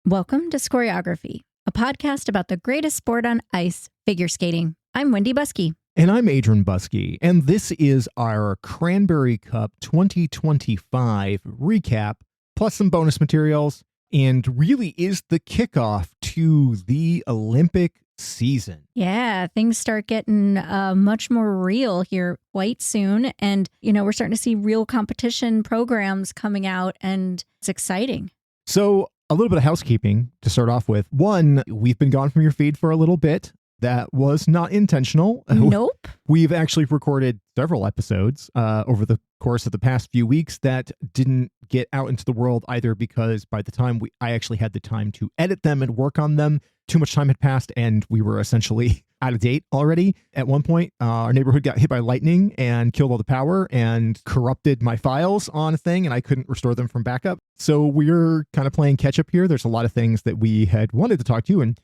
Welcome to Choreography, a podcast about the greatest sport on ice, figure skating. I'm Wendy Buskey. And I'm Adrian Buskey, and this is our Cranberry Cup 2025 recap, plus some bonus materials, and really is the kickoff to the Olympic season. Yeah, things start getting much more real here quite soon. And, we're starting to see real competition programs coming out, and it's exciting. So a little bit of housekeeping to start off with. One, we've been gone from your feed for a little bit. That was not intentional. Nope. We've actually recorded several episodes over the course of the past few weeks that didn't get out into the world either because by the time I actually had the time to edit them and work on them, too much time had passed and we were essentially out of date already. At one point, our neighborhood got hit by lightning and killed all the power and corrupted my files on a thing, and I couldn't restore them from backup. So we're kind of playing catch up here. There's a lot of things that we had wanted to talk to and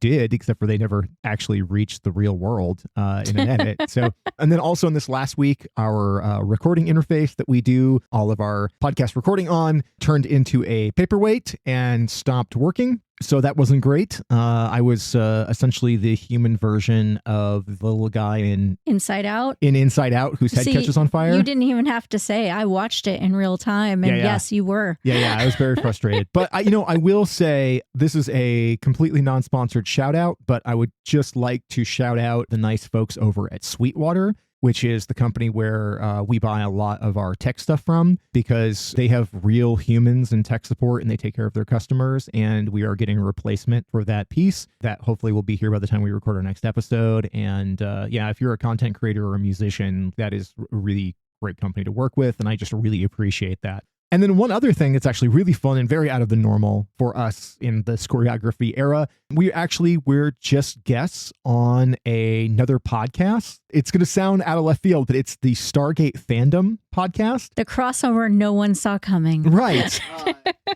did, except for they never actually reached the real world in an edit. So, and then also in this last week, our recording interface that we do all of our podcast recording on turned into a paperweight and stopped working. So that wasn't great. I was essentially the human version of the little guy in Inside Out. Inside Out, whose head catches on fire. You didn't even have to say. I watched it in real time, and yes, you were. Yeah. I was very frustrated. But I will say this is a completely non-sponsored shout out, but I would just like to shout out the nice folks over at Sweetwater, which is the company where we buy a lot of our tech stuff from, because they have real humans in tech support and they take care of their customers. And we are getting a replacement for that piece that hopefully will be here by the time we record our next episode. And if you're a content creator or a musician, that is a really great company to work with. And I just really appreciate that. And then one other thing that's actually really fun and very out of the normal for us in the choreography era, we're just guests on another podcast. It's going to sound out of left field, but it's the Stargate Fandom podcast. The crossover no one saw coming. Right.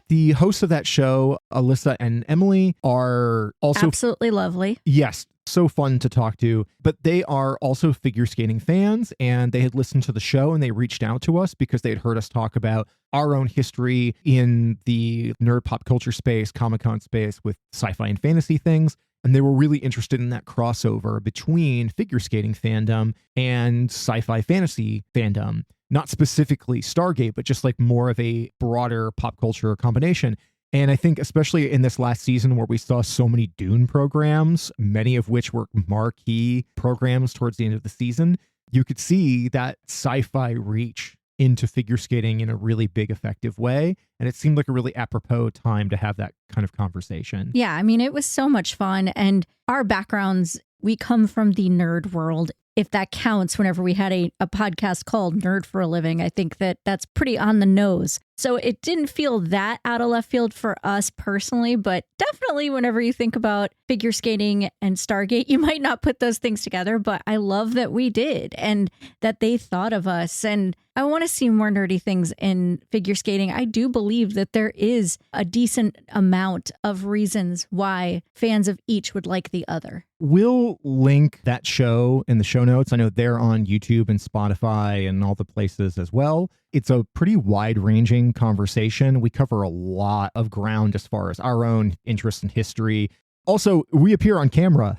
The hosts of that show, Alyssa and Emily, are also absolutely lovely. Yes. So fun to talk to, but they are also figure skating fans, and they had listened to the show and they reached out to us because they had heard us talk about our own history in the nerd pop culture space, Comic-Con space with sci-fi and fantasy things. And they were really interested in that crossover between figure skating fandom and sci-fi fantasy fandom, not specifically Stargate, but just like more of a broader pop culture combination. And I think especially in this last season where we saw so many Dune programs, many of which were marquee programs towards the end of the season, you could see that sci-fi reach into figure skating in a really big, effective way. And it seemed like a really apropos time to have that kind of conversation. Yeah, it was so much fun. And our backgrounds, we come from the nerd world. If that counts, whenever we had a podcast called Nerd for a Living, I think that's pretty on the nose. So it didn't feel that out of left field for us personally, but definitely whenever you think about figure skating and Stargate, you might not put those things together, but I love that we did and that they thought of us. And I want to see more nerdy things in figure skating. I do believe that there is a decent amount of reasons why fans of each would like the other. We'll link that show in the show notes. I know they're on YouTube and Spotify and all the places as well. It's a pretty wide-ranging conversation. We cover a lot of ground as far as our own interests in history. Also, we appear on camera.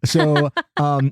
So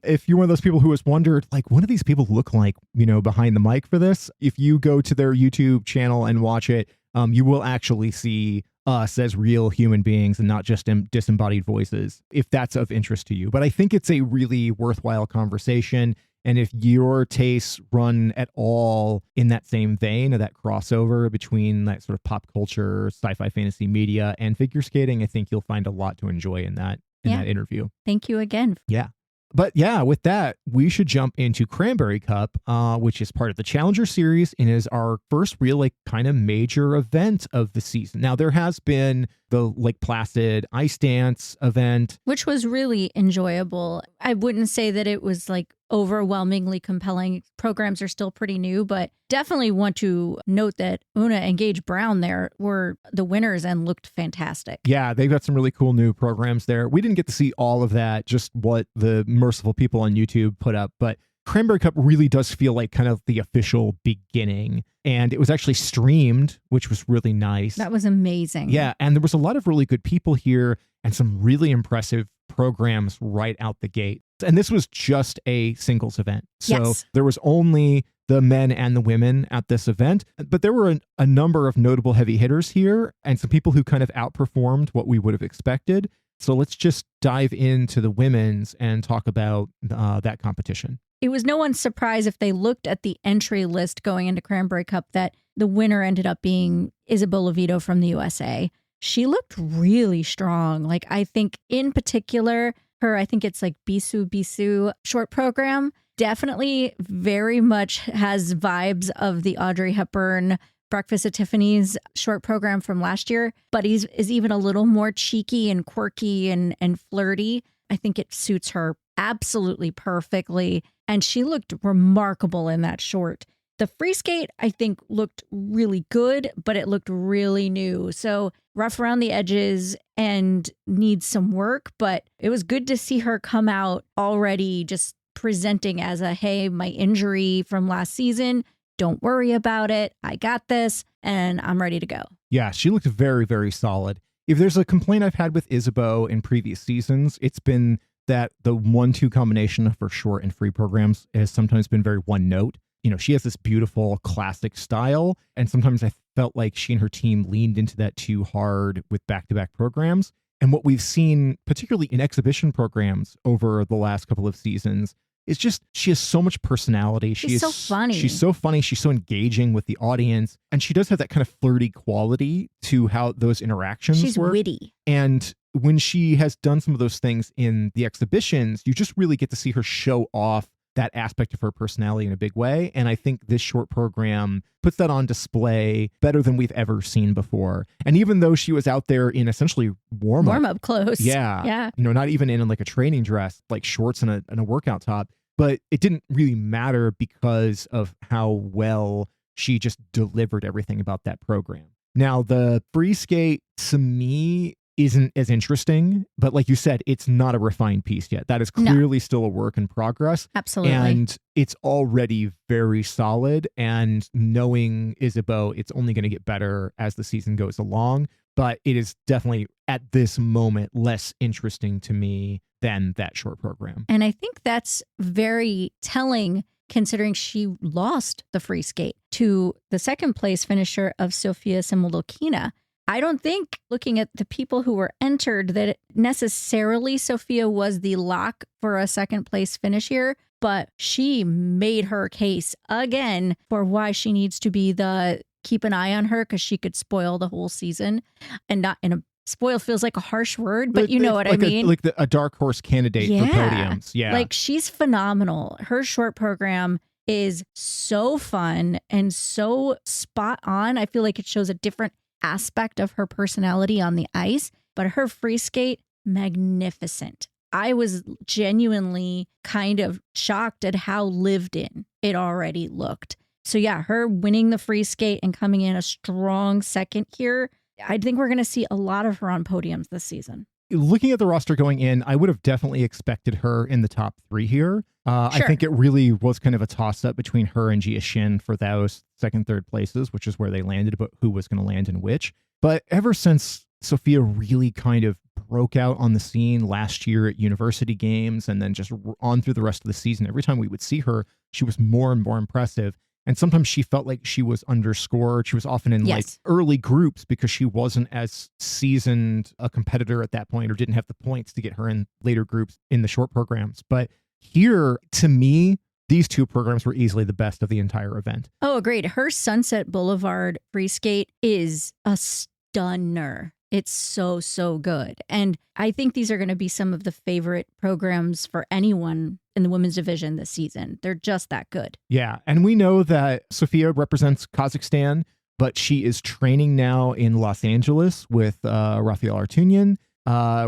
if you're one of those people who has wondered, like, what do these people look like, behind the mic for this? If you go to their YouTube channel and watch it, you will actually see us as real human beings and not just disembodied voices, if that's of interest to you. But I think it's a really worthwhile conversation. And if your tastes run at all in that same vein of that crossover between that sort of pop culture, sci-fi fantasy media and figure skating, I think you'll find a lot to enjoy in that interview. Thank you again. Yeah. But yeah, with that, we should jump into Cranberry Cup, which is part of the Challenger Series and is our first real, kind of major event of the season. Now, there has been the Lake Placid Ice Dance event, which was really enjoyable. I wouldn't say that it was overwhelmingly compelling. Programs are still pretty new, but definitely want to note that Una and Gage Brown there were the winners and looked fantastic. Yeah, they've got some really cool new programs there. We didn't get to see all of that, just what the merciful people on YouTube put up, but Cranberry Cup really does feel like kind of the official beginning. And it was actually streamed, which was really nice. That was amazing. Yeah. And there was a lot of really good people here and some really impressive programs right out the gate. And this was just a singles event. So there was only the men and the women at this event, but there were a number of notable heavy hitters here and some people who kind of outperformed what we would have expected. So let's just dive into the women's and talk about that competition. It was no one's surprise if they looked at the entry list going into Cranberry Cup that the winner ended up being Isabeau Levito from the USA. She looked really strong. Like, I think in particular, I think it's like Bisou short program, definitely very much has vibes of the Audrey Hepburn Breakfast at Tiffany's short program from last year, but is even a little more cheeky and quirky and flirty. I think it suits her absolutely perfectly. And she looked remarkable in that short. The free skate, I think, looked really good, but it looked really new. So rough around the edges and needs some work, but it was good to see her come out already just presenting as a, hey, my injury from last season, don't worry about it. I got this and I'm ready to go. Yeah, she looked very, very solid. If there's a complaint I've had with Isabeau in previous seasons, it's been that the 1-2 combination of her short and free programs has sometimes been very one note. You know, she has this beautiful classic style, and sometimes I felt like she and her team leaned into that too hard with back-to-back programs. And what we've seen, particularly in exhibition programs over the last couple of seasons, is just she has so much personality. She's so funny. She's so funny. She's so engaging with the audience. And she does have that kind of flirty quality to how those interactions work. She's witty. And when she has done some of those things in the exhibitions, you just really get to see her show off that aspect of her personality in a big way. And I think this short program puts that on display better than we've ever seen before. And even though she was out there in essentially warm-up clothes. Yeah. You know, not even in like a training dress, like shorts and a workout top, but it didn't really matter because of how well she just delivered everything about that program. Now, the free skate, to me, isn't as interesting, but like you said, it's not a refined piece yet. That is clearly still a work in progress. Absolutely. And it's already very solid. And knowing Isabeau, it's only going to get better as the season goes along. But it is definitely at this moment less interesting to me than that short program. And I think that's very telling considering she lost the free skate to the second place finisher of Sofia Samodelkina. I don't think, looking at the people who were entered, that necessarily Sofia was the lock for a second place finish here, but she made her case again for why she needs to be the keep an eye on her, because she could spoil the whole season. And not in a spoil feels like a harsh word, but you know what I mean? Like a dark horse candidate for podiums. Yeah. Like, she's phenomenal. Her short program is so fun and so spot on. I feel like it shows a different aspect of her personality on the ice, but her free skate, magnificent. I was genuinely kind of shocked at how lived in it already looked. So yeah, her winning the free skate and coming in a strong second here, I think we're going to see a lot of her on podiums this season. Looking at the roster going in, I would have definitely expected her in the top 3 here. I think it really was kind of a toss-up between her and Jia Shin for those second, third places, which is where they landed, but who was going to land in which. But ever since Sofia really kind of broke out on the scene last year at university games and then just on through the rest of the season, every time we would see her, she was more and more impressive. And sometimes she felt like she was underscored. She was often in like early groups because she wasn't as seasoned a competitor at that point or didn't have the points to get her in later groups in the short programs. But here, to me, these two programs were easily the best of the entire event. Oh, agreed. Her Sunset Boulevard free skate is a stunner. It's so, so good. And I think these are going to be some of the favorite programs for anyone in the women's division this season. They're just that good. Yeah. And we know that Sofia represents Kazakhstan, but she is training now in Los Angeles with Rafael Artunian.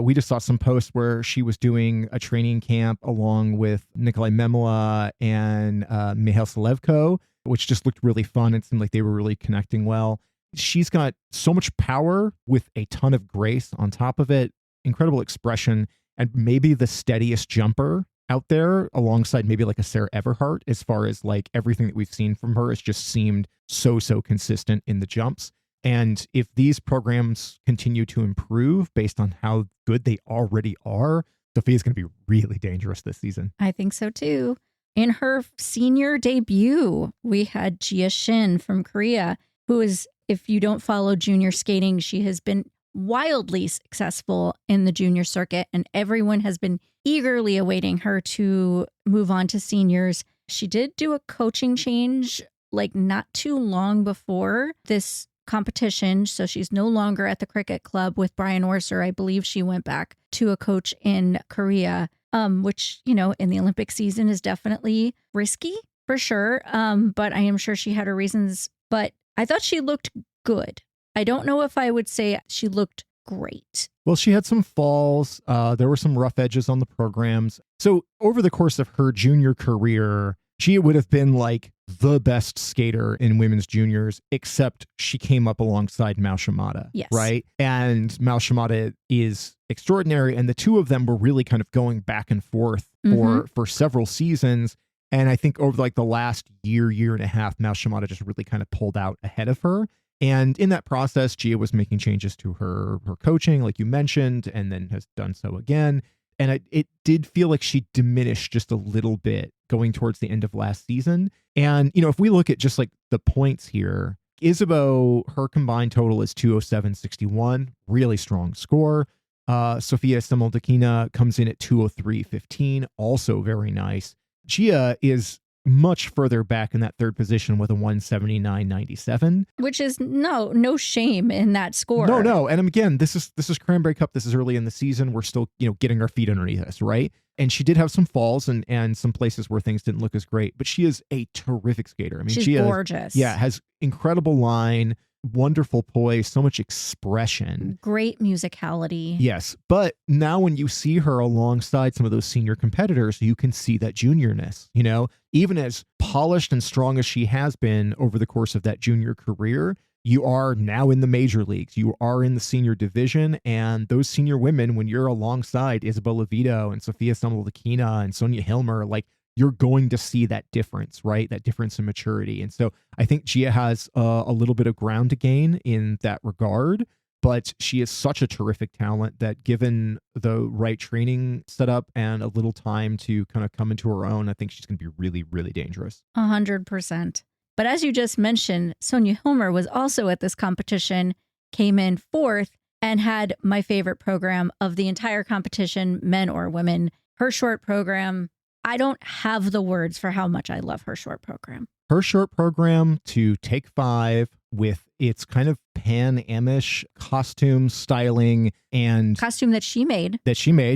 We just saw some posts where she was doing a training camp along with Nikolai Memela and Mihail Selevko, which just looked really fun. It seemed like they were really connecting well. She's got so much power with a ton of grace on top of it, incredible expression, and maybe the steadiest jumper out there alongside maybe like a Sarah Everhart, as far as like everything that we've seen from her has just seemed so consistent in the jumps. And if these programs continue to improve based on how good they already are, Sophia's going to be really dangerous this season. I think so too. In her senior debut, we had Jia Shin from Korea, who is, if you don't follow junior skating, she has been wildly successful in the junior circuit, and everyone has been eagerly awaiting her to move on to seniors. She did do a coaching change like not too long before this competition, so she's no longer at the cricket club with Brian Orser. I believe she went back to a coach in Korea, which, you know, in the Olympic season is definitely risky for sure. But I am sure she had her reasons. But I thought she looked good. I don't know if I would say she looked great. Well, she had some falls. There were some rough edges on the programs. So over the course of her junior career, she would have been like the best skater in women's juniors, except she came up alongside Mao Shimada. Yes. Right. And Mao Shimada is extraordinary. And the two of them were really kind of going back and forth for several seasons. And I think over like the last year and a half, Mao Shimada just really kind of pulled out ahead of her. And in that process, Jia was making changes to her coaching, like you mentioned, and then has done so again. And it did feel like she diminished just a little bit going towards the end of last season. And, you know, if we look at just like the points here, Isabeau, her combined total is 207.61, really strong score. Sofia Samodelkina comes in at 203.15, also very nice. Jia is much further back in that third position with a 179.97, which is no shame in that score. No. And again, this is Cranberry Cup. This is early in the season. We're still, you know, getting our feet underneath us, right? And she did have some falls and some places where things didn't look as great, but she is a terrific skater. I mean, she's gorgeous. Has incredible line, wonderful poise, so much expression, great musicality. Yes, but now when you see her alongside some of those senior competitors, you can see that juniorness. You know, even as polished and strong as she has been over the course of that junior career, you are now in the major leagues. You are in the senior division, and those senior women, when you're alongside Isabeau Levito and Sofia Samodelkina and Sonja Hilmer, like, you're going to see that difference, right? That difference in maturity. And so I think Jia has a little bit of ground to gain in that regard, but she is such a terrific talent that, given the right training setup and a little time to kind of come into her own, I think she's going to be really, really dangerous. 100%. But as you just mentioned, Sonja Hilmer was also at this competition, came in fourth, and had my favorite program of the entire competition, men or women. Her short program, I don't have the words for how much I love her short program. Her short program to take 5 with its kind of Pan-Amish costume styling and costume that she made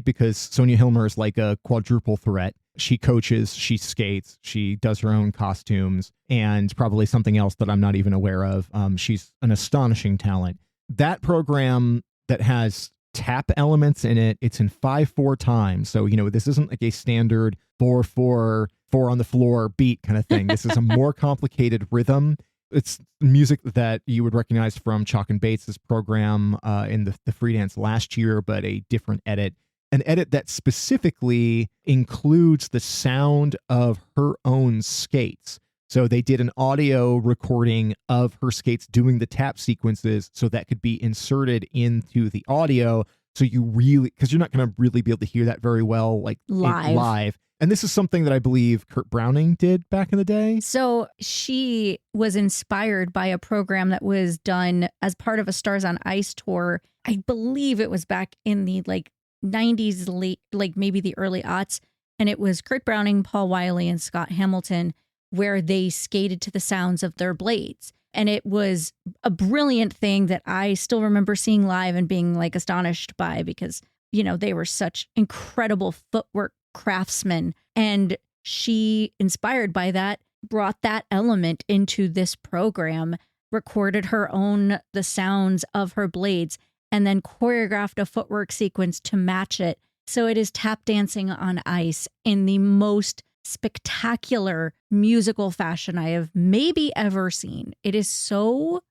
because Sonja Hilmer is like a quadruple threat. She coaches, she skates, she does her own costumes, and probably something else that I'm not even aware of. She's an astonishing talent. That program that has tap elements in it, it's in 5/4 time. So, you know, this isn't like a standard 4/4, 4 on the floor beat kind of thing. This is a more complicated rhythm. It's music that you would recognize from Chalk and Bates's program in the free dance last year, but a different edit. An edit that specifically includes the sound of her own skates. So they did an audio recording of her skates doing the tap sequences so that could be inserted into the audio. So you really, because you're not going to really be able to hear that very well, like live. And this is something that I believe Kurt Browning did back in the day. So she was inspired by a program that was done as part of a Stars on Ice tour. I believe it was back in the like 90s, late, like maybe the early aughts. And it was Kurt Browning, Paul Wiley, and Scott Hamilton, where they skated to the sounds of their blades. And it was a brilliant thing that I still remember seeing live and being like astonished by, because, you know, they were such incredible footwork craftsmen. And she, inspired by that, brought that element into this program, recorded the sounds of her blades, and then choreographed a footwork sequence to match it. So it is tap dancing on ice in the most spectacular musical fashion I have maybe ever seen. It is so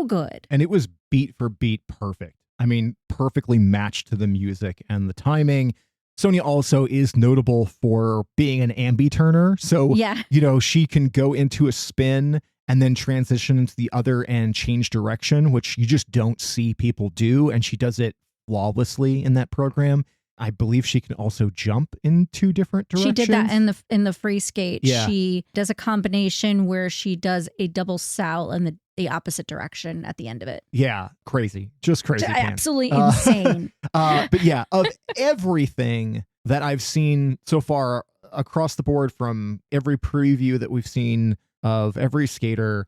good. And it was beat for beat perfect. I mean, perfectly matched to the music and the timing. Sonja also is notable for being an ambi-turner. So, Yeah. She can go into a spin and then transition into the other and change direction, which you just don't see people do. And she does it flawlessly in that program. I believe she can also jump in two different directions. She did that in the free skate. Yeah. She does a combination where she does a double sow in the opposite direction at the end of it. Yeah, crazy. Just crazy. Absolutely insane. But yeah, of everything that I've seen so far across the board, from every preview that we've seen of every skater,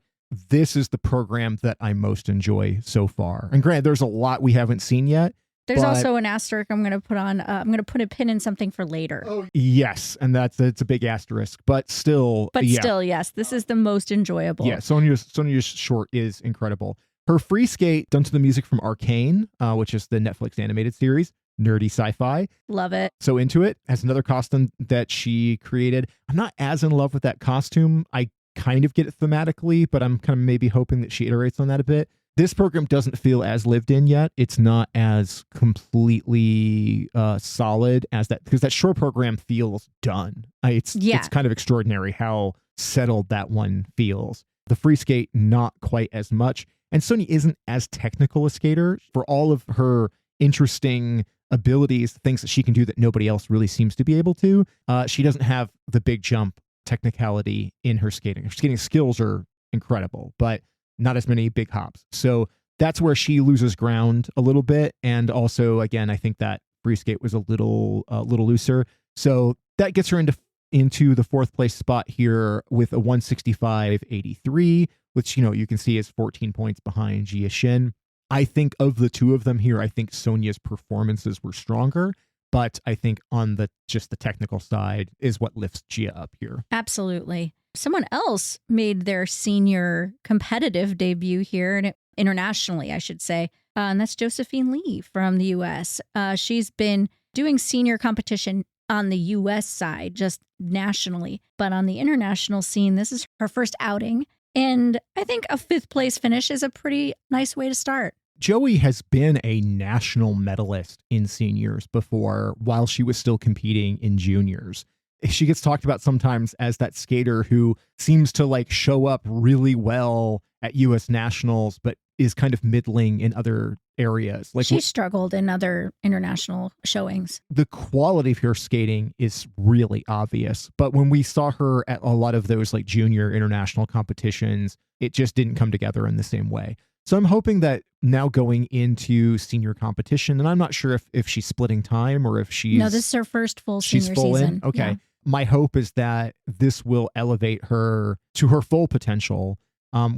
this is the program that I most enjoy so far. And granted, there's a lot we haven't seen yet. There's also an asterisk I'm going to put on. I'm going to put a pin in something for later. Oh, yes, and it's a big asterisk, but still. Still, yes, this is the most enjoyable. Yeah, Sonja's short is incredible. Her free skate, done to the music from Arcane, which is the Netflix animated series, nerdy sci-fi. Love it. So into it. Has another costume that she created. I'm not as in love with that costume. I kind of get it thematically, but I'm kind of maybe hoping that she iterates on that a bit. This program doesn't feel as lived in yet. It's not as completely solid as that, because that short program feels done. It's kind of extraordinary how settled that one feels. The free skate, not quite as much. And Sonja isn't as technical a skater. For all of her interesting abilities, things that she can do that nobody else really seems to be able to, she doesn't have the big jump technicality in her skating. Her skating skills are incredible, but not as many big hops. So that's where she loses ground a little bit. And also, again, I think that free skate was a little looser. So that gets her into the fourth place spot here with a 165.83, which, you can see is 14 points behind Jia Shin. I think of the two of them here, I think Sonja's performances were stronger, but I think on the technical side is what lifts Jia up here. Absolutely. Someone else made their senior competitive debut here, and internationally, I should say, and that's Josephine Lee from the U.S. She's been doing senior competition on the U.S. side, just nationally, but on the international scene, this is her first outing, and I think a fifth place finish is a pretty nice way to start. Joey has been a national medalist in seniors before, while she was still competing in juniors. She gets talked about sometimes as that skater who seems to show up really well at U.S. nationals, but is kind of middling in other areas. She struggled in other international showings. The quality of her skating is really obvious, but when we saw her at a lot of those junior international competitions, it just didn't come together in the same way. So I'm hoping that now going into senior competition, and I'm not sure if she's splitting time or if she's... No, this is her first full senior season. Okay. Yeah. My hope is that this will elevate her to her full potential,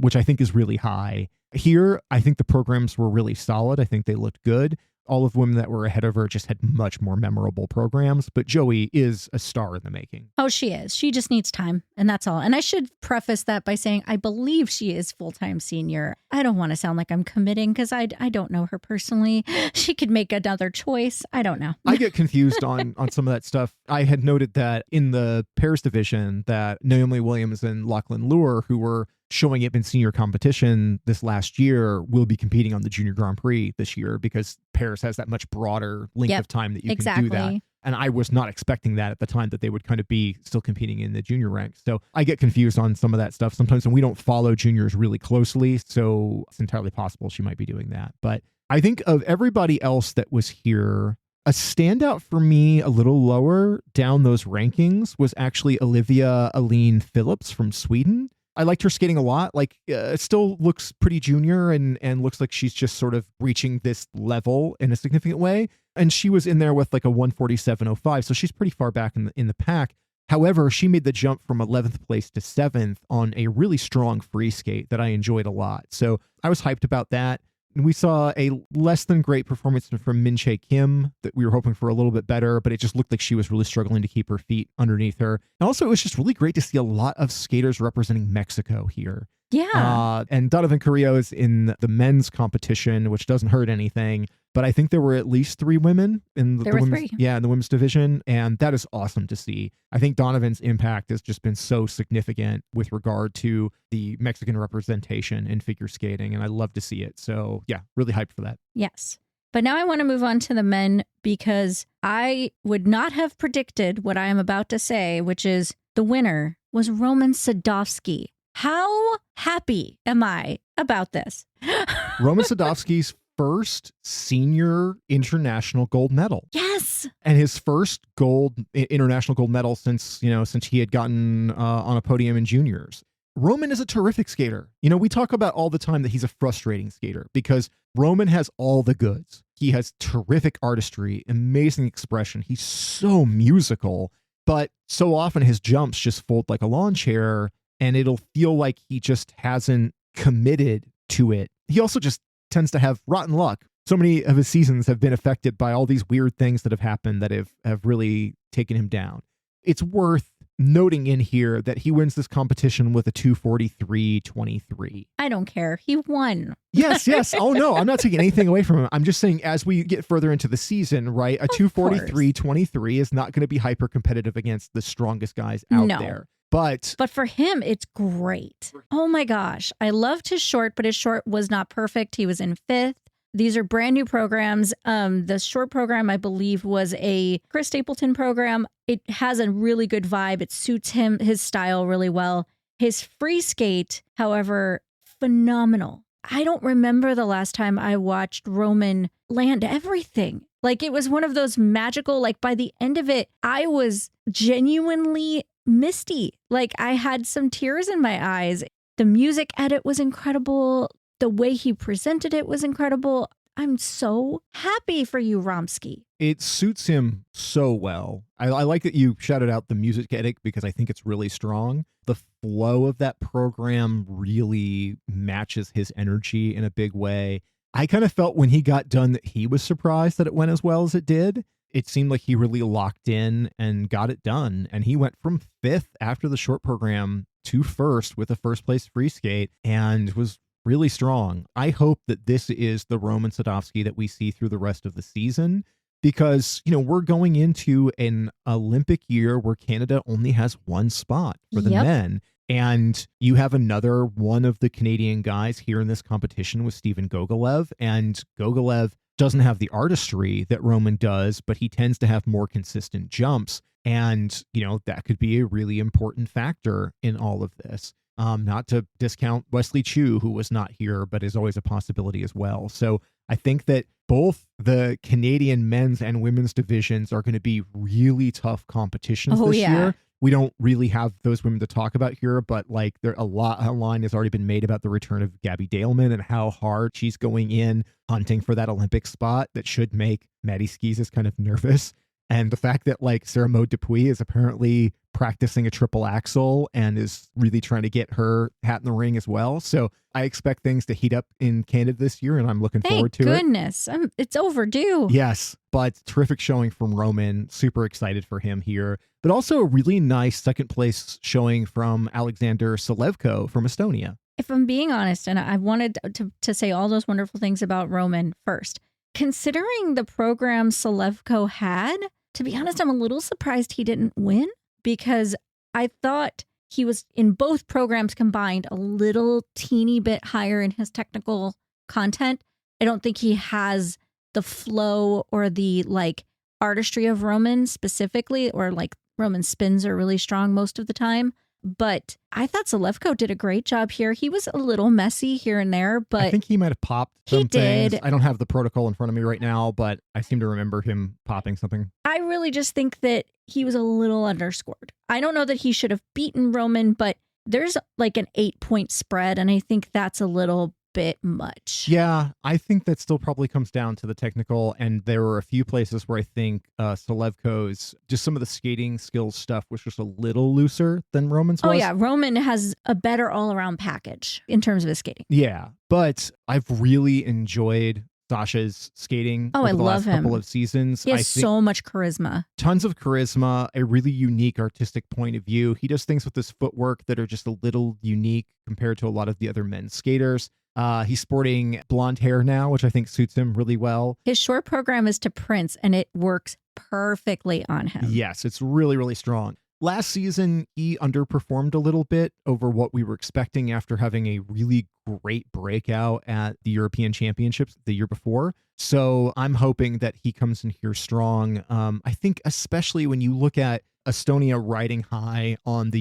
which I think is really high. Here, I think the programs were really solid. I think they looked good. All of the women that were ahead of her just had much more memorable programs, but Joey is a star in the making. Oh, she is. She just needs time, and that's all. And I should preface that by saying I believe she is full-time senior. I don't want to sound like I'm committing because I don't know her personally. She could make another choice. I don't know. I get confused on some of that stuff. I had noted that in the pairs division that Naomi Williams and Lachlan Lure, who were showing up in senior competition this last year, will be competing on the Junior Grand Prix this year because pairs has that much broader length of time that you can do that. And I was not expecting that at the time, that they would kind of be still competing in the junior ranks. So I get confused on some of that stuff sometimes, and we don't follow juniors really closely. So it's entirely possible she might be doing that. But I think of everybody else that was here, a standout for me a little lower down those rankings was actually Olivia Aline Phillips from Sweden. I liked her skating a lot. It still looks pretty junior and looks like she's just sort of reaching this level in a significant way. And she was in there with a 147.05, so she's pretty far back in the pack. However, she made the jump from 11th place to 7th on a really strong free skate that I enjoyed a lot. So I was hyped about that. And we saw a less than great performance from Min-Chae Kim that we were hoping for a little bit better, but it just looked like she was really struggling to keep her feet underneath her. And also, it was just really great to see a lot of skaters representing Mexico here. Yeah. And Donovan Carrillo is in the men's competition, which doesn't hurt anything. But I think there were at least 3 women in the women's, in the women's division. And that is awesome to see. I think Donovan's impact has just been so significant with regard to the Mexican representation in figure skating. And I love to see it. So yeah, really hyped for that. Yes. But now I want to move on to the men because I would not have predicted what I am about to say, which is the winner was Roman Sadovsky. How happy am I about this? Roman Sadovsky's first senior international gold medal. Yes. And his first international gold medal since he had gotten on a podium in juniors. Roman is a terrific skater. We talk about all the time that he's a frustrating skater because Roman has all the goods. He has terrific artistry, amazing expression. He's so musical, but so often his jumps just fold like a lawn chair and it'll feel like he just hasn't committed to it. He also just tends to have rotten luck. So many of his seasons have been affected by all these weird things that have happened that have really taken him down. It's worth noting in here that he wins this competition with a 2:43.23. I don't care. He won. Yes. Oh, no, I'm not taking anything away from him. I'm just saying as we get further into the season, right, a 2:43.23 is not going to be hyper competitive against the strongest guys out there. But for him, it's great. Oh my gosh. I loved his short, but his short was not perfect. He was in 5th. These are brand new programs. The short program, I believe, was a Chris Stapleton program. It has a really good vibe. It suits his style really well. His free skate, however, phenomenal. I don't remember the last time I watched Roman land everything. Like it was one of those magical, like by the end of it, I was genuinely misty. Like I had some tears in my eyes. The music edit was incredible. The way he presented it was incredible. I'm so happy for you, Romsky. It suits him so well. I like that you shouted out the music edit because I think it's really strong. The flow of that program really matches his energy in a big way. I kind of felt when he got done that he was surprised that it went as well as it did. It seemed like he really locked in and got it done. And he went from 5th after the short program to 1st with a first place free skate and was really strong. I hope that this is the Roman Sadovsky that we see through the rest of the season because, we're going into an Olympic year where Canada only has one spot for the men. And you have another one of the Canadian guys here in this competition with Steven Gogolev. And Gogolev doesn't have the artistry that Roman does, but he tends to have more consistent jumps. And, that could be a really important factor in all of this. Not to discount Wesley Chu, who was not here, but is always a possibility as well. So I think that both the Canadian men's and women's divisions are going to be really tough competitions this year. We don't really have those women to talk about here, but like a lot online has already been made about the return of Gabby Daleman and how hard she's going in hunting for that Olympic spot that should make Maddie Skis kind of nervous. And the fact that like Sarah Maud Dupuis is apparently practicing a triple axel and is really trying to get her hat in the ring as well. So I expect things to heat up in Canada this year, and I'm looking forward to it. Thank goodness. It's overdue. Yes, but terrific showing from Roman. Super excited for him here. But also a really nice second place showing from Alexander Selevko from Estonia. If I'm being honest, and I wanted to say all those wonderful things about Roman first, considering the program Selevko had, to be honest, I'm a little surprised he didn't win because I thought he was in both programs combined a little teeny bit higher in his technical content. I don't think he has the flow or the like artistry of Roman specifically, or like Roman's spins are really strong most of the time. But I thought Selevko did a great job here. He was a little messy here and there, but I think he might have popped some he did. things. I don't have the protocol in front of me right now, but I seem to remember him popping something. I really just think that he was a little underscored. I don't know that he should have beaten Roman, but there's like an 8-point spread, and I think that's a little bit much. Yeah, I think that still probably comes down to the technical, and there were a few places where I think Selevko's, just some of the skating skills stuff was just a little looser than Roman's was. Oh yeah, Roman has a better all-around package in terms of his skating. Yeah, but I've really enjoyed Sasha's skating over the last couple of seasons. He has so much charisma. Tons of charisma, a really unique artistic point of view. He does things with his footwork that are just a little unique compared to a lot of the other men's skaters. He's sporting blonde hair now, which I think suits him really well. His short program is to Prince, and it works perfectly on him. Yes, it's really, really strong. last season, he underperformed a little bit over what we were expecting after having a really great breakout at the European Championships the year before. So I'm hoping that he comes in here strong. I think especially when you look at Estonia riding high on the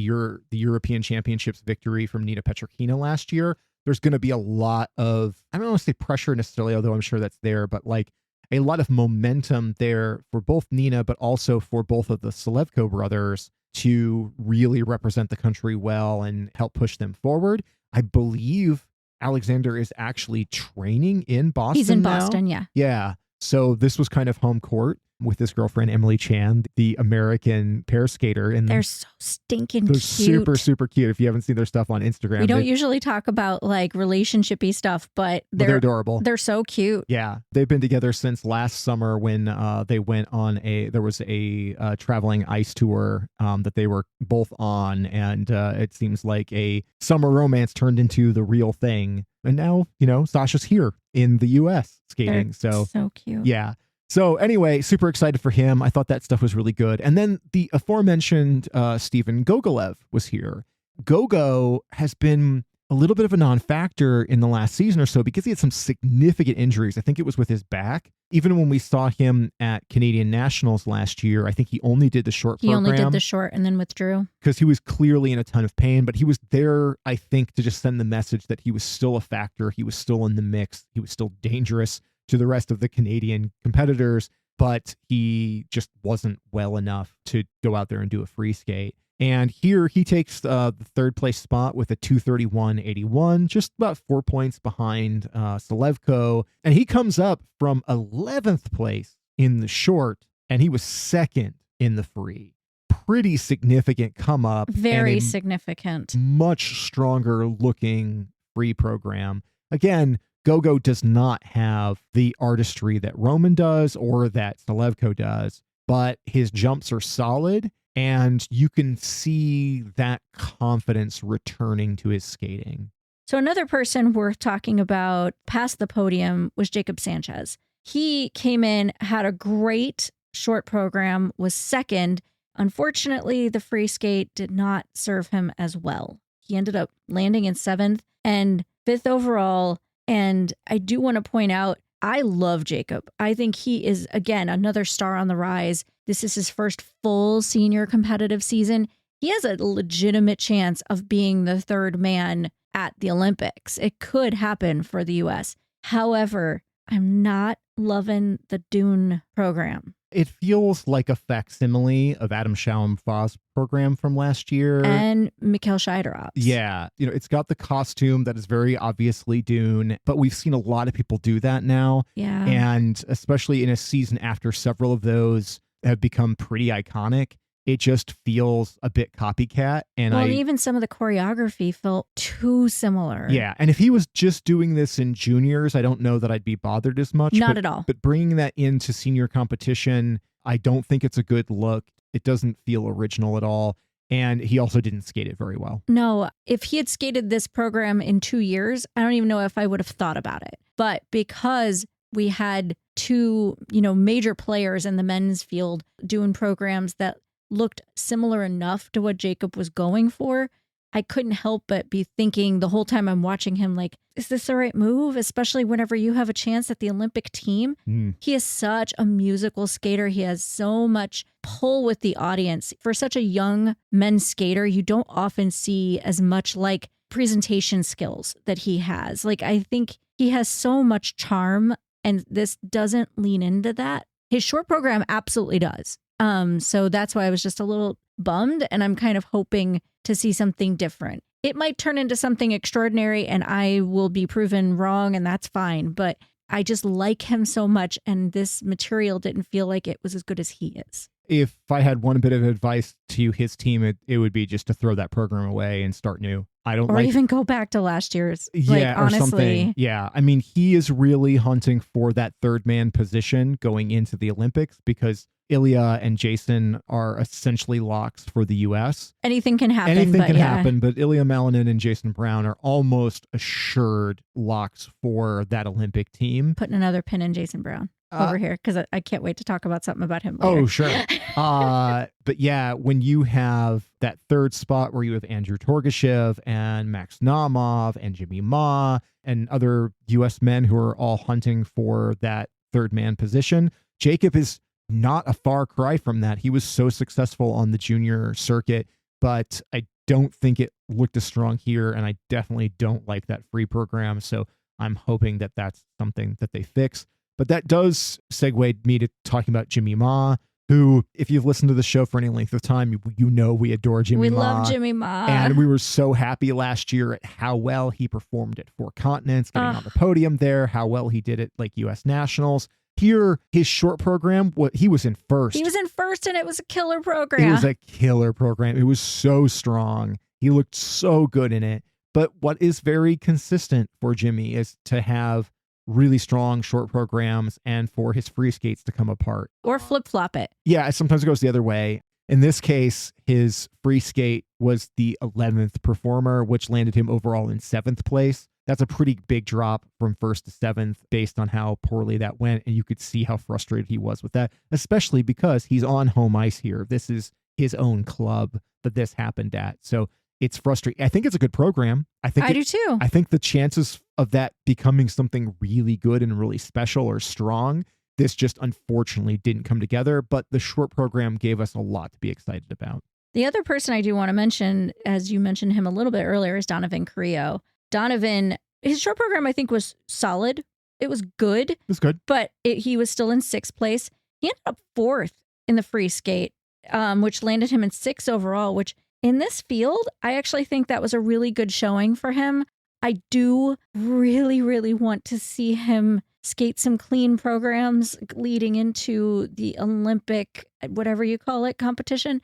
European Championships victory from Nina Petrokina last year, there's going to be a lot of, I don't want to say pressure necessarily, although I'm sure that's there, but like a lot of momentum there for both Nina, but also for both of the Selevko brothers to really represent the country well and help push them forward. I believe Alexander is actually training in Boston. He's in now. Boston, yeah. Yeah. So this was kind of home court with his girlfriend, Emily Chan, the American pair skater. And they're so stinking they're cute. super, super cute. If you haven't seen their stuff on Instagram. We don't usually talk about like relationshipy stuff, but they're adorable. They're so cute. Yeah. They've been together since last summer when they went on there was a traveling ice tour that they were both on. And it seems like a summer romance turned into the real thing. And now, Sasha's here in the US skating. They're so cute. Yeah. So anyway, super excited for him. I thought that stuff was really good. And then the aforementioned Stephen Gogolev was here. Gogo has been a little bit of a non-factor in the last season or so because he had some significant injuries. I think it was with his back. Even when we saw him at Canadian Nationals last year, I think he only did the short program. He only did the short and then withdrew. Because he was clearly in a ton of pain, but he was there, I think, to just send the message that he was still a factor. He was still in the mix. He was still dangerous to the rest of the Canadian competitors, but he just wasn't well enough to go out there and do a free skate. And here he takes the third place spot with a 231.81, just about 4 points behind Selevko. And he comes up from 11th place in the short, and he was second in the free. Pretty significant come up. Very significant. Much stronger looking free program. Again, Gogo does not have the artistry that Roman does or that Selevko does, but his jumps are solid, and you can see that confidence returning to his skating. So another person worth talking about past the podium was Jacob Sanchez. He came in, had a great short program, was second. Unfortunately, the free skate did not serve him as well. He ended up landing in 7th and 5th overall. And I do want to point out, I love Jacob. I think he is, again, another star on the rise. This is his first full senior competitive season. He has a legitimate chance of being the third man at the Olympics. It could happen for the U.S. However, I'm not loving the Dune program. It feels like a facsimile of Adam Schaum-Foss program from last year. And Mikhail Shaidarov's. Yeah. It's got the costume that is very obviously Dune, but we've seen a lot of people do that now. Yeah. And especially in a season after several of those have become pretty iconic, it just feels a bit copycat. And even some of the choreography felt too similar. Yeah. And if he was just doing this in juniors, I don't know that I'd be bothered as much. Not at all. But bringing that into senior competition, I don't think it's a good look. It doesn't feel original at all. And he also didn't skate it very well. No, if he had skated this program in 2 years, I don't even know if I would have thought about it. But because we had two, major players in the men's field doing programs that looked similar enough to what Jacob was going for, I couldn't help but be thinking the whole time I'm watching him, like, is this the right move? Especially whenever you have a chance at the Olympic team. He is such a musical skater. He has so much pull with the audience. For such a young men's skater, you don't often see as much like presentation skills that he has. Like, I think he has so much charm, and this doesn't lean into that. His short program absolutely does. So that's why I was just a little bummed, and I'm kind of hoping to see something different. It might turn into something extraordinary and I will be proven wrong, and that's fine. But I just like him so much, and this material didn't feel like it was as good as he is. If I had one bit of advice to his team, it would be just to throw that program away and start new. Or even go back to last year's. Yeah, honestly. or something. Yeah. I mean, he is really hunting for that third man position going into the Olympics because Ilya and Jason are essentially locks for the U.S. Anything can happen. Happen, but Ilya Malinin and Jason Brown are almost assured locks for that Olympic team. Putting another pin in Jason Brown. over here because I can't wait to talk about something about him later. Oh, sure. But yeah, when you have that third spot where you have Andrew Torgashev and Max Naumov and Jimmy Ma and other U.S. men who are all hunting for that third man position, Jacob is not a far cry from that. He was so successful on the junior circuit, but I don't think it looked as strong here, and I definitely don't like that free program, so I'm hoping that that's something that they fix. But that does segue me to talking about Jimmy Ma, who, if you've listened to the show for any length of time, you know we adore Jimmy Ma. We love Jimmy Ma. And we were so happy last year at how well he performed at Four Continents, getting on the podium there, how well he did at like U.S. Nationals. Here, his short program, he was in first. He was in first, and it was a killer program. It was a killer program. It was so strong. He looked so good in it. But what is very consistent for Jimmy is to have really strong short programs and for his free skates to come apart. Or flip-flop it. Yeah, sometimes it goes the other way. In this case, his free skate was the 11th performer, which landed him overall in 7th place. That's a pretty big drop from 1st to 7th based on how poorly that went. And you could see how frustrated he was with that, especially because he's on home ice here. This is his own club that this happened at. So it's frustrating. I think it's a good program. I do too. I think the chances of that becoming something really good and really special are strong. This just unfortunately didn't come together, but the short program gave us a lot to be excited about. The other person I do want to mention, as you mentioned him a little bit earlier, is Donovan Carrillo. Donovan, his short program, I think, was solid. It was good. It was good. But he was still in 6th place. He ended up 4th in the free skate, which landed him in 6th overall, which in this field, I actually think that was a really good showing for him. I do really, really want to see him skate some clean programs leading into the Olympic, whatever you call it, competition.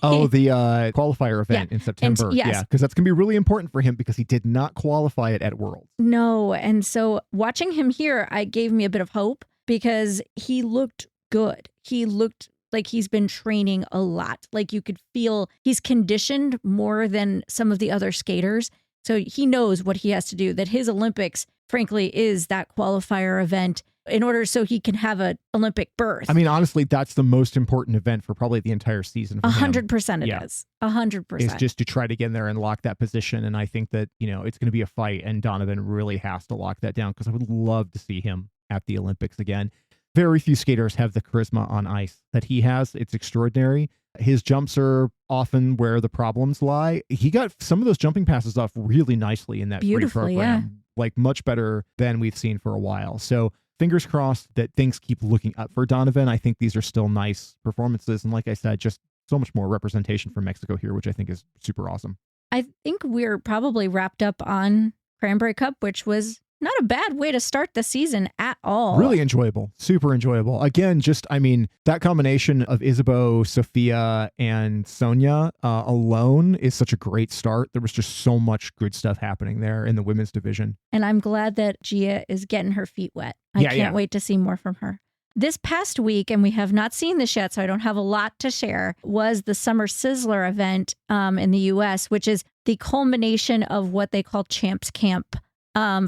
Oh, the qualifier event in September. Yes. Yeah, because that's going to be really important for him because he did not qualify it at Worlds. No, and so watching him here, I gave me a bit of hope because he looked good. He looked like he's been training a lot. Like you could feel he's conditioned more than some of the other skaters. So he knows what he has to do, that his Olympics, frankly, is that qualifier event in order so he can have an Olympic berth. I mean, honestly, that's the most important event for probably the entire season. 100% it is. 100%. It's just to try to get in there and lock that position. And I think that, it's going to be a fight, and Donovan really has to lock that down because I would love to see him at the Olympics again. Very few skaters have the charisma on ice that he has. It's extraordinary. His jumps are often where the problems lie. He got some of those jumping passes off really nicely in that free program, like much better than we've seen for a while. So fingers crossed that things keep looking up for Donovan. I think these are still nice performances. And like I said, just so much more representation from Mexico here, which I think is super awesome. I think we're probably wrapped up on Cranberry Cup, which was not a bad way to start the season at all. Really enjoyable. Super enjoyable. Again, that combination of Isabeau, Sofia, and Sonja alone is such a great start. There was just so much good stuff happening there in the women's division. And I'm glad that Gia is getting her feet wet. I can't wait to see more from her. This past week, and we have not seen this yet, so I don't have a lot to share, was the Summer Sizzler event in the U.S., which is the culmination of what they call Champs Camp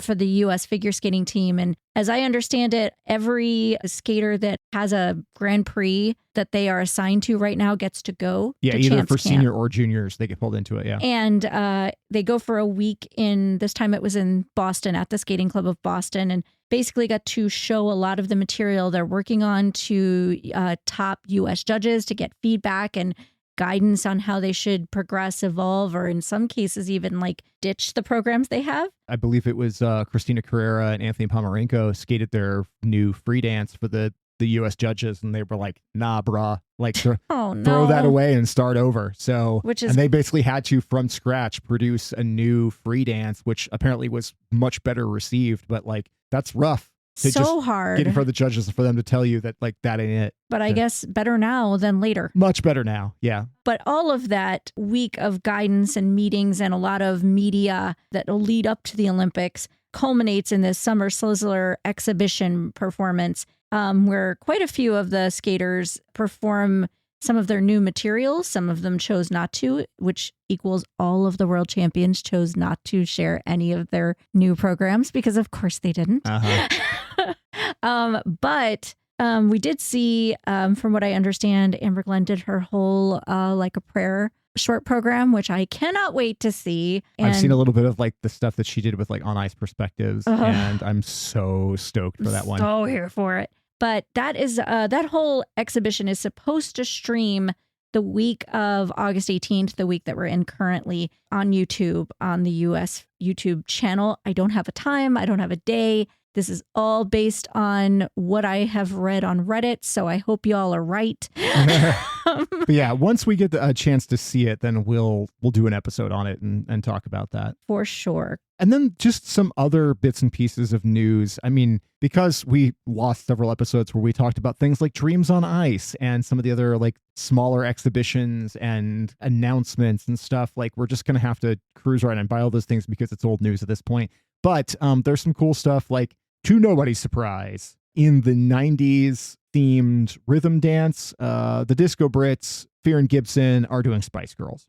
for the U.S. figure skating team. And as I understand it, every skater that has a Grand Prix that they are assigned to right now gets to go. Yeah, to either Champs for Camp. senior or juniors, they get pulled into it, yeah. And they go for a week this time it was in Boston at the Skating Club of Boston, and basically got to show a lot of the material they're working on to top U.S. judges to get feedback and guidance on how they should progress, evolve, or in some cases even like ditch the programs they have. I believe it was Christina Carrera and Anthony Pomerenko skated their new free dance for the U.S. judges, and they were like, nah, brah, like throw that away and start over. So, and they basically had to, from scratch, produce a new free dance, which apparently was much better received, but like, that's rough. So hard. Getting for the judges for them to tell you that like that ain't it. But I guess better now than later. Much better now. Yeah. But all of that week of guidance and meetings and a lot of media that will lead up to the Olympics culminates in this Summer Sizzler exhibition performance, where quite a few of the skaters perform some of their new materials. Some of them chose not to, which equals all of the world champions chose not to share any of their new programs because of course they didn't. But we did see, from what I understand, Amber Glenn did her whole like a prayer short program, which I cannot wait to see. And I've seen a little bit of like the stuff that she did with like On Ice Perspectives, and I'm so stoked for that one. So here for it. But that is that whole exhibition is supposed to stream the week of August 18th, the week that we're in currently, on YouTube, on the US YouTube channel. I don't have a time. I don't have a day. This is all based on what I have read on Reddit, so I hope y'all are right. But yeah, once we get a chance to see it, then we'll do an episode on it and talk about that. For sure. And then just some other bits and pieces of news. I mean, because we lost several episodes where we talked about things like Dreams on Ice and some of the other like smaller exhibitions and announcements and stuff, like we're just going to have to cruise right and buy all those things because it's old news at this point. But there's some cool stuff, like, to nobody's surprise, in the 90s themed rhythm dance, the Disco Brits, Fear and Gibson are doing Spice Girls.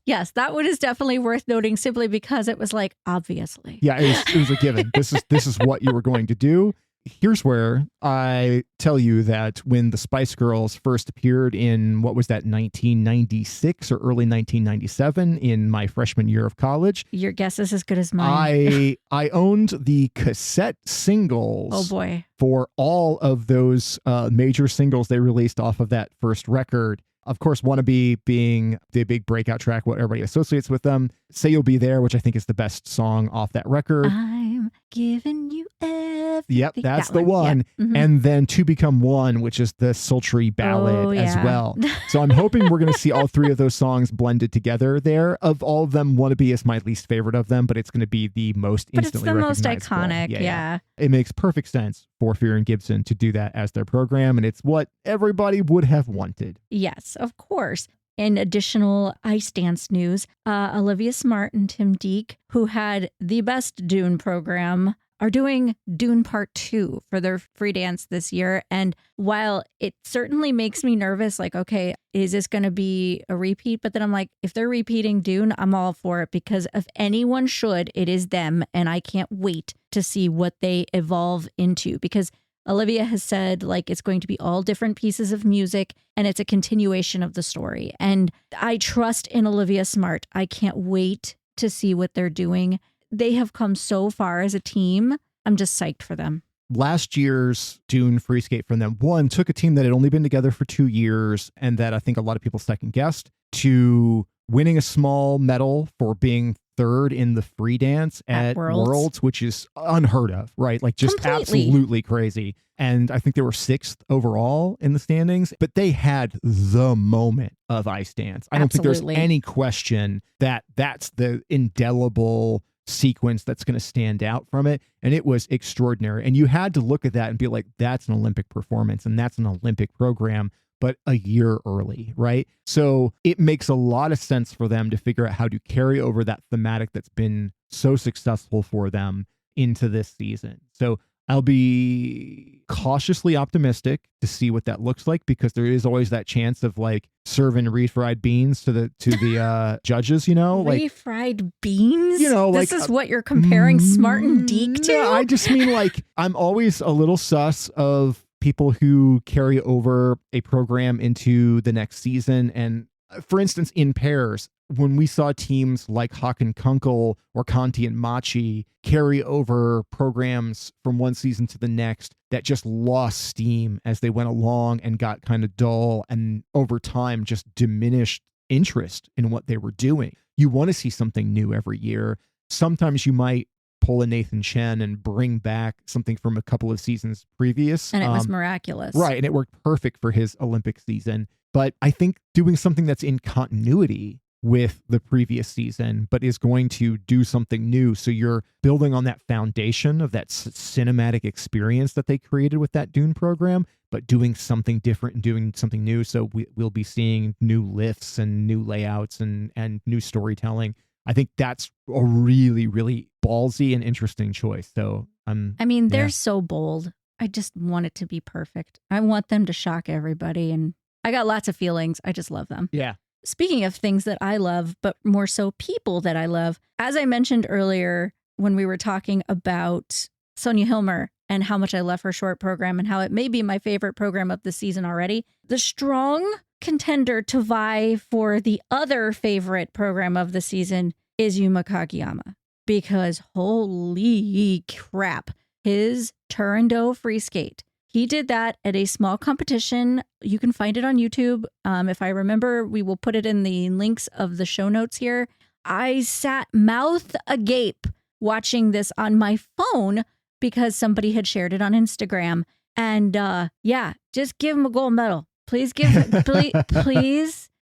Yes, that one is definitely worth noting simply because it was like, obviously. Yeah, it was a given. This is what you were going to do. Here's where I tell you that when the Spice Girls first appeared in, what was that, 1996 or early 1997, in my freshman year of college. Your guess is as good as mine. I owned the cassette singles. Oh boy. For all of those major singles they released off of that first record. Of course, Wannabe being the big breakout track, what everybody associates with them. Say You'll Be There, which I think is the best song off that record. I'm giving you everything. Yep, that's the one. Yep. Mm-hmm. And then To Become One, which is the sultry ballad as well. So I'm hoping we're going to see all three of those songs blended together there. Of all of them, Wannabe is my least favorite of them, but it's going to be the most instantly recognizable. But it's the most iconic, yeah. It makes perfect sense for Fear and Gibson to do that as their program, and it's what everybody would have wanted. Yes, of course. In additional ice dance news, Olivia Smart and Tim Dieck, who had the best Dune program, are doing Dune Part 2 for their free dance this year. And while it certainly makes me nervous, like, okay, is this going to be a repeat? But then I'm like, if they're repeating Dune, I'm all for it, because if anyone should, it is them. And I can't wait to see what they evolve into, because Olivia has said, like, it's going to be all different pieces of music and it's a continuation of the story. And I trust in Olivia Smart. I can't wait to see what they're doing. They have come so far as a team. I'm just psyched for them. Last year's Dune Free Skate from them, one, took a team that had only been together for 2 years and that I think a lot of people second guessed, to winning a small medal for being third in the free dance at Worlds, which is unheard of, right? Like, just absolutely crazy. And I think they were 6th overall in the standings, but they had the moment of ice dance. I don't think there's any question that that's the indelible sequence that's going to stand out from it. And it was extraordinary. And you had to look at that and be like, that's an Olympic performance and that's an Olympic program, but a year early, right? So it makes a lot of sense for them to figure out how to carry over that thematic that's been so successful for them into this season. So I'll be cautiously optimistic to see what that looks like, because there is always that chance of like serving refried beans to the judges, you know, like refried beans. You know, this like is what you're comparing Smart and Dieck to. I just mean, like, I'm always a little sus of people who carry over a program into the next season. And for instance, in pairs, when we saw teams like Hawk and Kunkel or Conti and Machi carry over programs from one season to the next that just lost steam as they went along and got kind of dull and over time just diminished interest in what they were doing. You want to see something new every year. Sometimes you might pull a Nathan Chen and bring back something from a couple of seasons previous. And it was miraculous. Right. And it worked perfect for his Olympic season. But I think doing something that's in continuity with the previous season, but is going to do something new. So you're building on that foundation of that cinematic experience that they created with that Dune program, but doing something different and doing something new. So we'll be seeing new lifts and new layouts and new storytelling. I think that's a really, really ballsy and interesting choice. So they're so bold. I just want it to be perfect. I want them to shock everybody. And I got lots of feelings. I just love them. Yeah. Speaking of things that I love, but more so people that I love, as I mentioned earlier when we were talking about Sonja Hilmer and how much I love her short program and how it may be my favorite program of the season already. The strong contender to vie for the other favorite program of the season is Yuma Kagiyama, because holy crap, his Turando free skate. He did that at a small competition. You can find it on YouTube. If I remember, we will put it in the links of the show notes here. I sat mouth agape watching this on my phone because somebody had shared it on Instagram. And yeah, just give him a gold medal. Please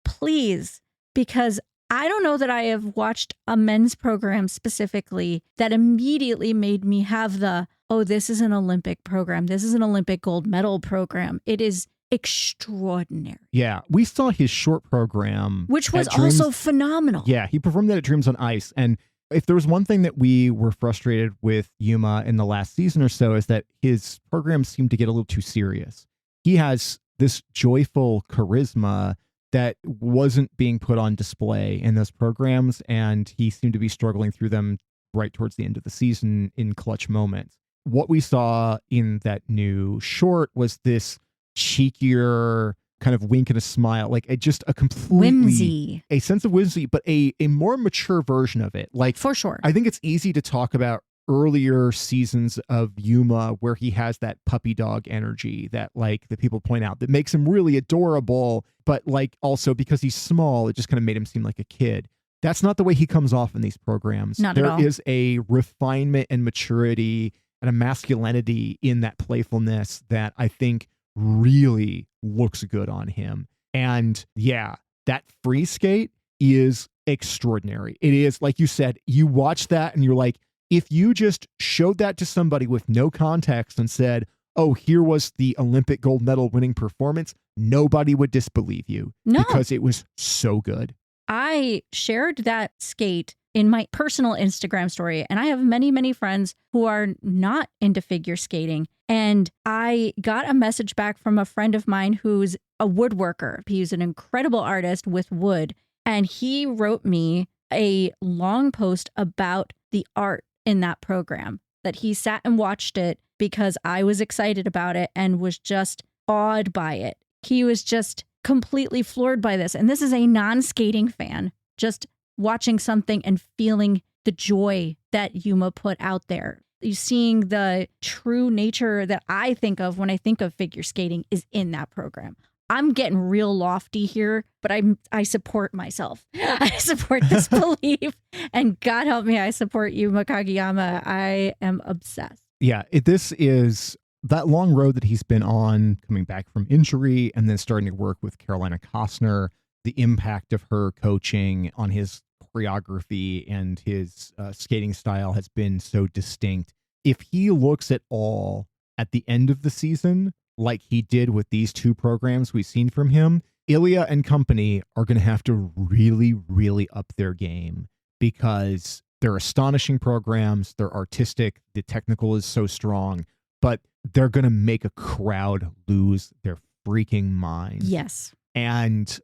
please, because I don't know that I have watched a men's program specifically that immediately made me have this is an Olympic program. This is an Olympic gold medal program. It is extraordinary. Yeah, we saw his short program, which was also phenomenal. Yeah, he performed that at Dreams on Ice. And if there was one thing that we were frustrated with Yuma in the last season or so, is that his program seemed to get a little too serious. He has this joyful charisma that wasn't being put on display in those programs, and he seemed to be struggling through them right towards the end of the season in clutch moments. What we saw in that new short was this cheekier kind of wink and a smile, like just a completely whimsy, a sense of whimsy, but a more mature version of it. Like, for sure. I think it's easy to talk about earlier seasons of Yuma where he has that puppy dog energy that, like, that people point out that makes him really adorable, but like also because he's small, it just kind of made him seem like a kid. That's not the way he comes off in these programs. Not at all. There is a refinement and maturity and a masculinity in that playfulness that I think really looks good on him. And yeah, that free skate is extraordinary. It is, like you said, you watch that and you're like, if you just showed that to somebody with no context and said, oh, here was the Olympic gold medal winning performance, nobody would disbelieve you. No. Because it was so good. I shared that skate in my personal Instagram story, and I have many, many friends who are not into figure skating. And I got a message back from a friend of mine who's a woodworker. He's an incredible artist with wood. And he wrote me a long post about the art in that program, that he sat and watched it because I was excited about it and was just awed by it. He was just completely floored by this. And this is a non-skating fan, just watching something and feeling the joy that Yuma put out there. You seeing the true nature that I think of when I think of figure skating is in that program. I'm getting real lofty here, but I support myself. I support this belief, and God help me, I support Yuma Kagiyama. I am obsessed. Yeah, this is that long road that he's been on, coming back from injury and then starting to work with Carolina Costner. The impact of her coaching on his choreography and his skating style has been so distinct. If he looks at all at the end of the season, like he did with these two programs we've seen from him, Ilya and company are going to have to really, really up their game, because they're astonishing programs. They're artistic. The technical is so strong, but they're going to make a crowd lose their freaking minds. Yes. And,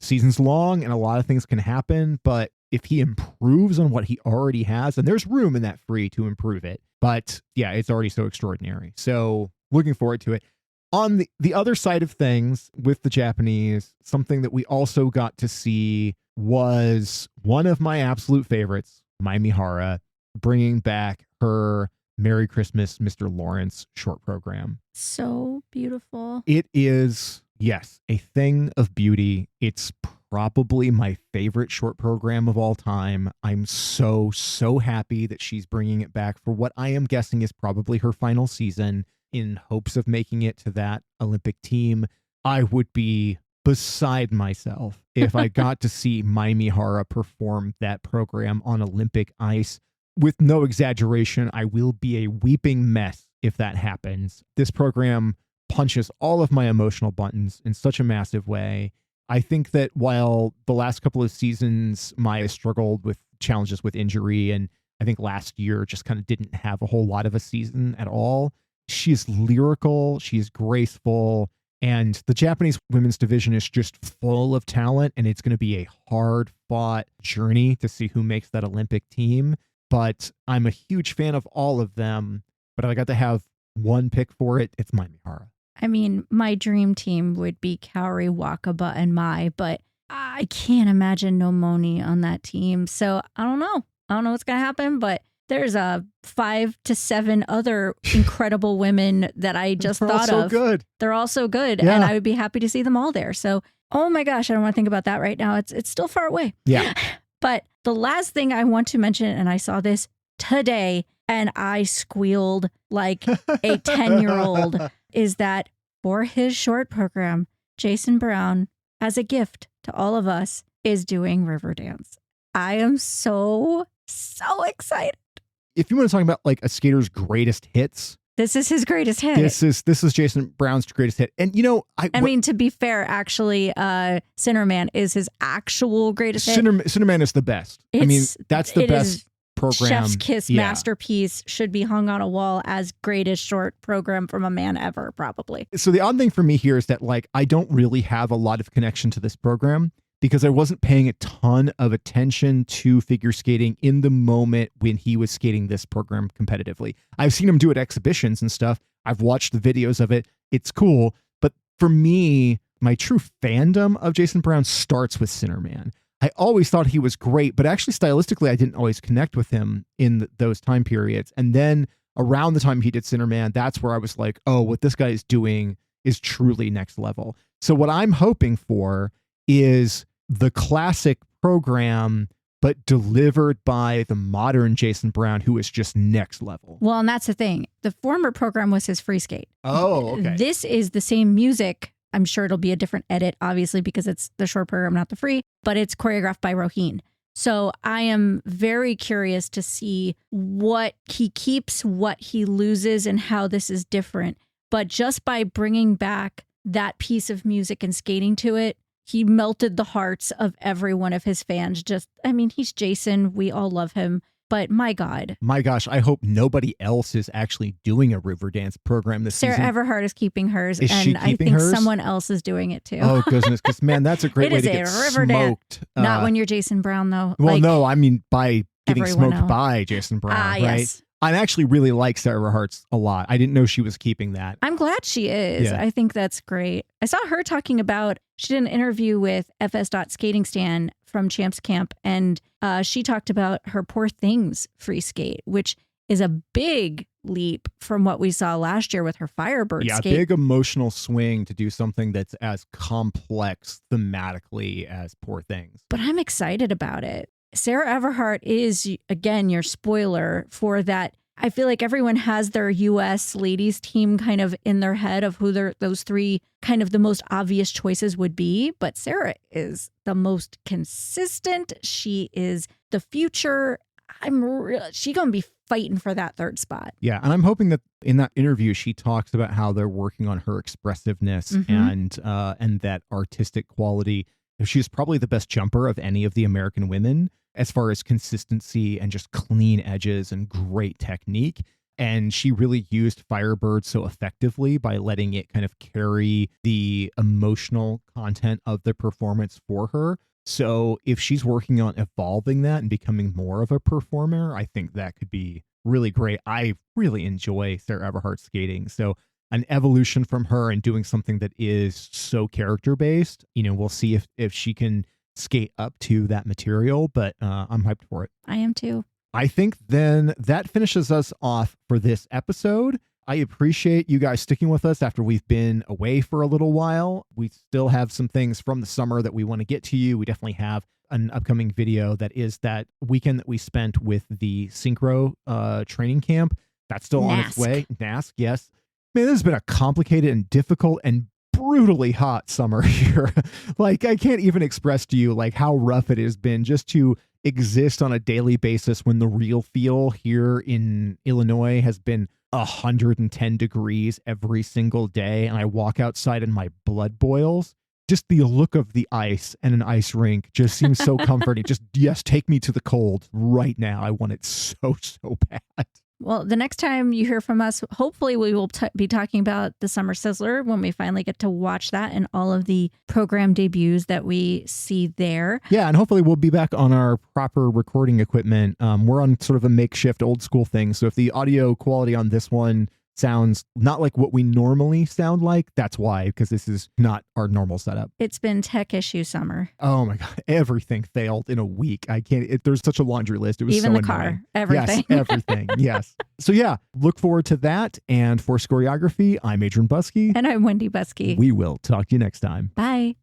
season's long and a lot of things can happen, but if he improves on what he already has, and there's room in that free to improve it, but yeah, it's already so extraordinary. So looking forward to it. On the other side of things with the Japanese, something that we also got to see was one of my absolute favorites, Mai Mihara, bringing back her Merry Christmas, Mr. Lawrence short program. So beautiful. It is, yes, a thing of beauty. It's probably my favorite short program of all time. I'm so, so happy that she's bringing it back for what I am guessing is probably her final season, in hopes of making it to that Olympic team. I would be beside myself if I got to see Mai Mihara perform that program on Olympic ice. With no exaggeration, I will be a weeping mess if that happens. This program punches all of my emotional buttons in such a massive way. I think that while the last couple of seasons, Maya struggled with challenges with injury, and I think last year just kind of didn't have a whole lot of a season at all, she's lyrical, she's graceful, and the Japanese women's division is just full of talent, and it's going to be a hard-fought journey to see who makes that Olympic team. But I'm a huge fan of all of them, but I got to have one pick for it, it's Mai Mihara. I mean, my dream team would be Kaori, Wakaba, and Mai, but I can't imagine no Moni on that team. So I don't know. I don't know what's going to happen, but there's 5 to 7 other incredible women that I just thought They're all so of. good. They're all so good. Yeah. And I would be happy to see them all there. So, oh my gosh, I don't want to think about that right now. It's still far away. Yeah. But the last thing I want to mention, and I saw this today and I squealed like a 10-year-old, is that for his short program, Jason Brown, as a gift to all of us, is doing Riverdance. I am so excited. If you want to talk about like a skater's greatest hits, this is his greatest hit. This is Jason Brown's greatest hit. And you know, I mean, to be fair, actually, Cinderman is his actual greatest hit. Cinderman is the best. I mean, that's the best program. Chef's kiss masterpiece, should be hung on a wall as greatest short program from a man ever, probably. So the odd thing for me here is that like I don't really have a lot of connection to this program because I wasn't paying a ton of attention to figure skating in the moment when he was skating this program competitively. I've seen him do it at exhibitions and stuff. I've watched the videos of it. It's cool. But for me, my true fandom of Jason Brown starts with Cinderman. I always thought he was great, but actually stylistically, I didn't always connect with him in those time periods. And then around the time he did Cinderman, that's where I was like, oh, what this guy is doing is truly next level. So what I'm hoping for is the classic program, but delivered by the modern Jason Brown, who is just next level. Well, and that's the thing. The former program was his free skate. Oh, okay. This is the same music. I'm sure it'll be a different edit, obviously, because it's the short program, not the free, but it's choreographed by Roheen. So I am very curious to see what he keeps, what he loses, and how this is different. But just by bringing back that piece of music and skating to it, he melted the hearts of every one of his fans. He's Jason. We all love him. But my God. My gosh, I hope nobody else is actually doing a Riverdance program this season. Sarah Everhart is keeping hers. Is she I think hers? Someone else is doing it too. Oh, goodness. Because, man, that's a great way to get smoked. Not when you're Jason Brown, though. Well, no, I mean by getting smoked else. by Jason Brown, right? Yes. I actually really like Sarah Everhart's a lot. I didn't know she was keeping that. I'm glad she is. Yeah. I think that's great. I saw her talking about, she did an interview with FS. Skating Stan from Champs Camp, and she talked about her Poor Things free skate, which is a big leap from what we saw last year with her Firebird skate. Big emotional swing to do something that's as complex thematically as Poor Things. But I'm excited about it. Sarah Everhart is, again, your spoiler for that. I feel like everyone has their U.S. ladies team kind of in their head of who those three kind of the most obvious choices would be. But Sarah is the most consistent. She is the future. She's going to be fighting for that third spot. Yeah. And I'm hoping that in that interview, she talks about how they're working on her expressiveness and that artistic quality. She's probably the best jumper of any of the American women as far as consistency and just clean edges and great technique. And she really used Firebird so effectively by letting it kind of carry the emotional content of the performance for her. So if she's working on evolving that and becoming more of a performer, I think that could be really great. I really enjoy Sarah Everhart skating. So an evolution from her and doing something that is so character-based, we'll see if she can skate up to that material, but I'm hyped for it. I am too. I think then that finishes us off for this episode. I appreciate you guys sticking with us after we've been away for a little while. We still have some things from the summer that we want to get to you. We definitely have an upcoming video that is that weekend that we spent with the synchro training camp. That's still on its way. NASC, yes. Man, this has been a complicated and difficult and brutally hot summer here. Like, I can't even express to you like how rough it has been just to exist on a daily basis when the real feel here in Illinois has been 110 degrees every single day. And I walk outside and my blood boils. Just the look of the ice and an ice rink just seems so comforting. Just, yes, take me to the cold right now. I want it so bad. Well, the next time you hear from us, hopefully we will be talking about the Summer Sizzler when we finally get to watch that and all of the program debuts that we see there. Yeah, and hopefully we'll be back on our proper recording equipment. We're on sort of a makeshift old school thing. So if the audio quality on this one sounds not like what we normally sound like. That's why, because this is not our normal setup. It's been tech issue summer. Oh my God. Everything failed in a week. I can't, there's such a laundry list. It was even so the annoying. car, everything. Yes, everything. Yes. So yeah, look forward to that. And for Choreography, I'm Adrian Buskey. And I'm Wendy Buskey. We will talk to you next time. Bye.